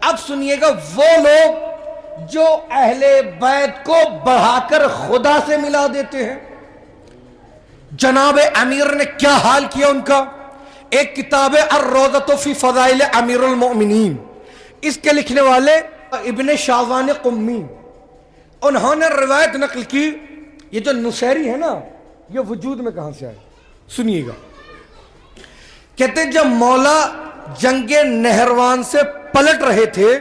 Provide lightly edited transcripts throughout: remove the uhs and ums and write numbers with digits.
اب سنیے گا وہ لوگ جو اہل بیت کو بڑھا کر خدا سے ملا دیتے ہیں، جناب امیر نے کیا حال کیا ان کا. ایک کتاب ہے الروضۃ فی فضائل امیر المؤمنین، اس کے لکھنے والے ابن شاذان قمی، انہوں نے روایت نقل کی. یہ جو نصیری ہے نا، یہ وجود میں کہاں سے آئے سنیے گا. کہتے جب مولا جنگ نہروان سے پلٹ رہے تھے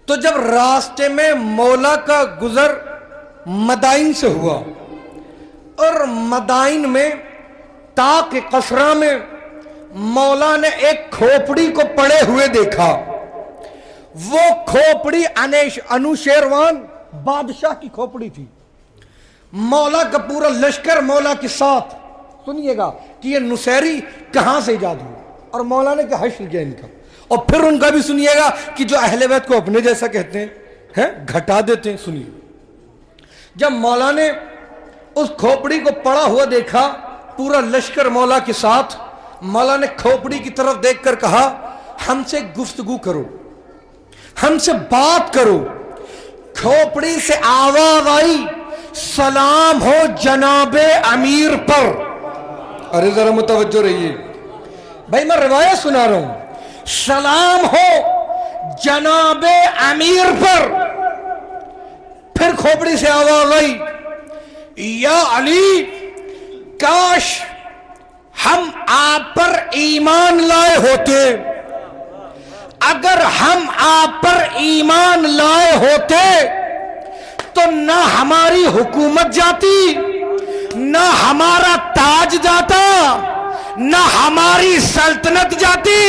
تو جب راستے میں مولا کا گزر مدائن سے ہوا اور مدائن میں طاق قصرہ میں مولا نے ایک کھوپڑی کو پڑے ہوئے دیکھا. وہ کھوپڑی انوشیروان بادشاہ کی کھوپڑی تھی. مولا کا پورا لشکر مولا کے ساتھ. سنیے گا کہ یہ نصیری کہاں سے ایجاد ہوا اور مولا نے کیا حشر کیا ان کا. اور پھر ان کا بھی سنیے گا کہ جو اہل بیت کو اپنے جیسا کہتے ہیں گھٹا دیتے ہیں. سنیے جب مولا نے اس کھوپڑی کو پڑا ہوا دیکھا پورا لشکر مولا کے ساتھ، مولا نے کھوپڑی کی طرف دیکھ کر کہا ہم سے گفتگو کرو، ہم سے بات کرو. کھوپڑی سے آواز آئی سلام ہو جناب امیر پر. ارے ذرا متوجہ رہیے بھائی، میں روایت سنا رہا ہوں. سلام ہو جناب امیر پر. پھر کھوپڑی سے آواز آئی یا علی کاش ہم آپ پر ایمان لائے ہوتے. اگر ہم آپ پر ایمان لائے ہوتے تو نہ ہماری حکومت جاتی، نہ ہمارا تاج جاتا، نہ ہماری سلطنت جاتی.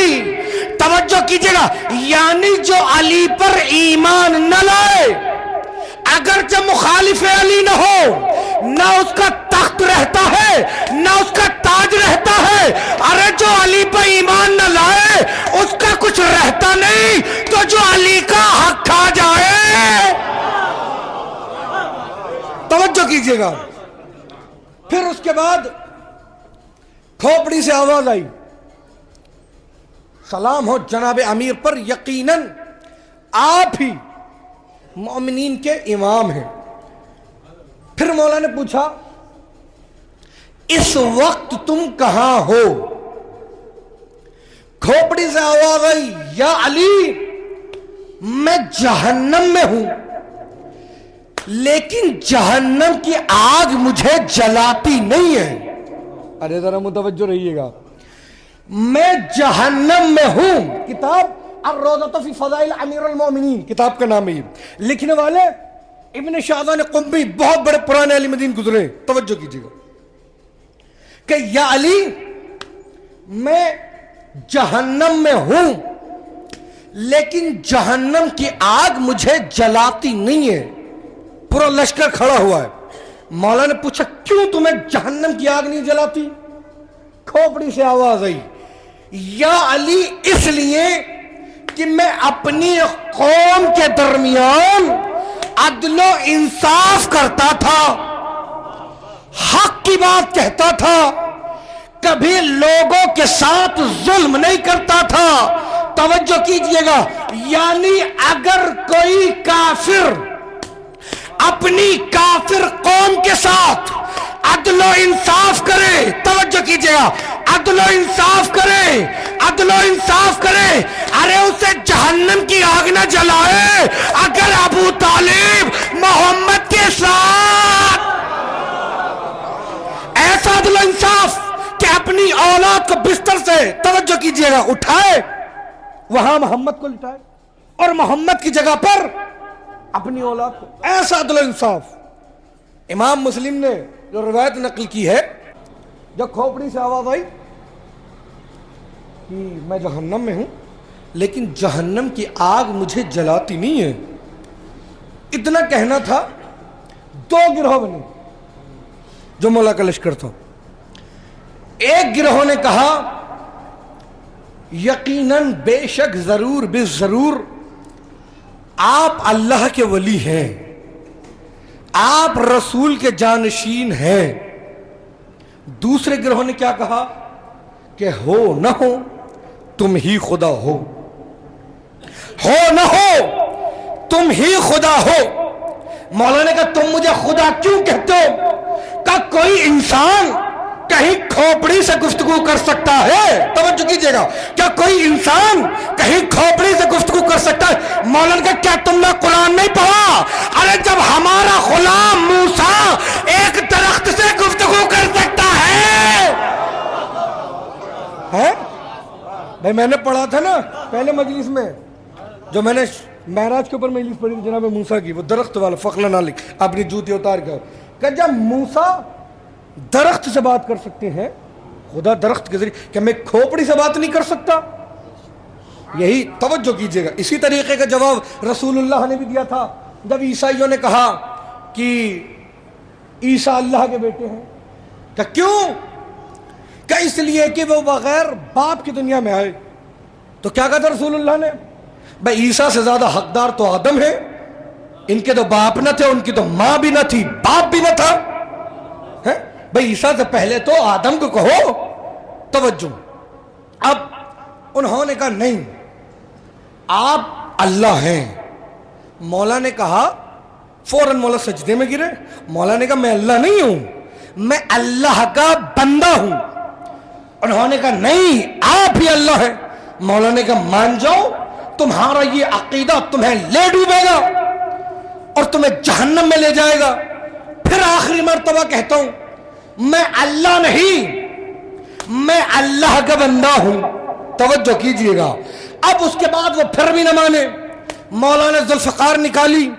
توجہ کیجئے گا، یعنی جو علی پر ایمان نہ لائے، اگر جب مخالف علی نہ ہو، نہ اس کا تخت رہتا ہے نہ اس کا تاج رہتا ہے. ارے جو علی پر ایمان نہ لائے اس کا کچھ رہتا نہیں، تو جو علی کا حق کھا جائے. توجہ کیجئے گا. پھر اس کے بعد کھوپڑی سے آواز آئی سلام ہو جناب امیر پر، یقیناً آپ ہی مومنین کے امام ہیں. پھر مولا نے پوچھا اس وقت تم کہاں ہو؟ کھوپڑی سے آواز آئی یا علی میں جہنم میں ہوں، لیکن جہنم کی آگ مجھے جلاتی نہیں ہے. ارے ذرا متوجہ رہیے گا، میں جہنم میں ہوں. کتاب الروضۃ فی فضائل امیر المومنین کتاب کا نام ہے. لکھنے والے ابن شاذان قمی، بہت بڑے پرانے علی مدین گزرے. توجہ کیجیے گا کہ یا علی میں جہنم میں ہوں، لیکن جہنم کی آگ مجھے جلاتی نہیں ہے. پورا لشکر کھڑا ہوا ہے. مولا نے پوچھا کیوں تمہیں جہنم کی آگ نہیں جلاتی؟ کھوپڑی سے آواز آئی یا علی اس لیے کہ میں اپنی قوم کے درمیان عدل و انصاف کرتا تھا، حق کی بات کہتا تھا، کبھی لوگوں کے ساتھ ظلم نہیں کرتا تھا. توجہ کیجئے گا، یعنی اگر کوئی کافر اپنی کافر قوم کے ساتھ عدل و انصاف کرے، توجہ کیجئے گا، عدل و انصاف کرے، عدل و انصاف کرے، ارے اسے جہنم کی آگ نہ جلائے. اگر ابو طالب محمد کے ساتھ ایسا عدل و انصاف کہ اپنی اولاد کو بستر سے، توجہ کیجئے گا، اٹھائے، وہاں محمد کو لٹائے اور محمد کی جگہ پر اپنی اولاد کو، ایسا عدل و انصاف. امام مسلم نے جو روایت نقل کی ہے، جب کھوپڑی سے آواز آئی کہ میں جہنم میں ہوں لیکن جہنم کی آگ مجھے جلاتی نہیں ہے، اتنا کہنا تھا. دو گروہ بنے جو مولا کا لشکر تھا. ایک گروہ نے کہا یقیناً بے شک ضرور بے ضرور آپ اللہ کے ولی ہیں، آپ رسول کے جانشین ہیں. دوسرے گروہ نے کیا کہا کہ ہو نہ ہو تم ہی خدا ہو. ہو نہ ہو تم ہی خدا ہو۔ مولا نے کہا تم مجھے خدا کیوں کہتے ہو؟ کہ کوئی انسان کہیں کھوپڑی سے گفتگو کر سکتا ہے؟ توجہ کیجئے گا، کیا کوئی انسان کہیں کھوپڑی سے گفتگو کر سکتا ہے؟ مولا نے کہا کیا تم نے قرآن نہیں پڑھا؟ ارے جب ہمارا غلام موسیٰ ایک درخت سے گفتگو کر سکتا ہے بھائی، میں نے پڑھا تھا نا پہلے مجلس میں، جو میں نے معراج کے اوپر مجلس پڑھی تھی جناب موسیٰ کی، وہ درخت والا فقل نالک اپنی جوتی اتار کر، کہ جب موسیٰ درخت سے بات کر سکتے ہیں، خدا درخت کے ذریعے، کہ میں کھوپڑی سے بات نہیں کر سکتا؟ یہی توجہ کیجئے گا۔ اسی طریقے کا جواب رسول اللہ نے بھی دیا تھا جب عیسائیوں نے کہا کہ عیسیٰ اللہ کے بیٹے ہیں، کہ کیوں؟ کہ اس لیے کہ وہ بغیر باپ کی دنیا میں آئے۔ تو کیا کہا تھا رسول اللہ نے؟ بھائی عیسیٰ سے زیادہ حقدار تو آدم ہے، ان کے تو باپ نہ تھے، ان کی تو ماں بھی نہ تھی، باپ بھی نہ تھا۔ بھائی عیسیٰ سے پہلے تو آدم کو کہو۔ توجہ، اب انہوں نے کہا نہیں آپ اللہ ہیں۔ مولا نے کہا، فوراً مولا سجدے میں گرے۔ مولا نے کہا میں اللہ نہیں ہوں، میں اللہ کا بندہ ہوں۔ انہوں نے کہا نہیں آپ ہی اللہ ہیں۔ مولا نے کہا مان جاؤ، تمہارا یہ عقیدہ تمہیں لے ڈوبے گا اور تمہیں جہنم میں لے جائے گا۔ پھر آخری مرتبہ کہتا ہوں میں اللہ نہیں، میں اللہ کا بندہ ہوں۔ توجہ کیجئے گا۔ اب اس کے بعد وہ پھر بھی نہ مانے، مولا نے ذوالفقار نکالی۔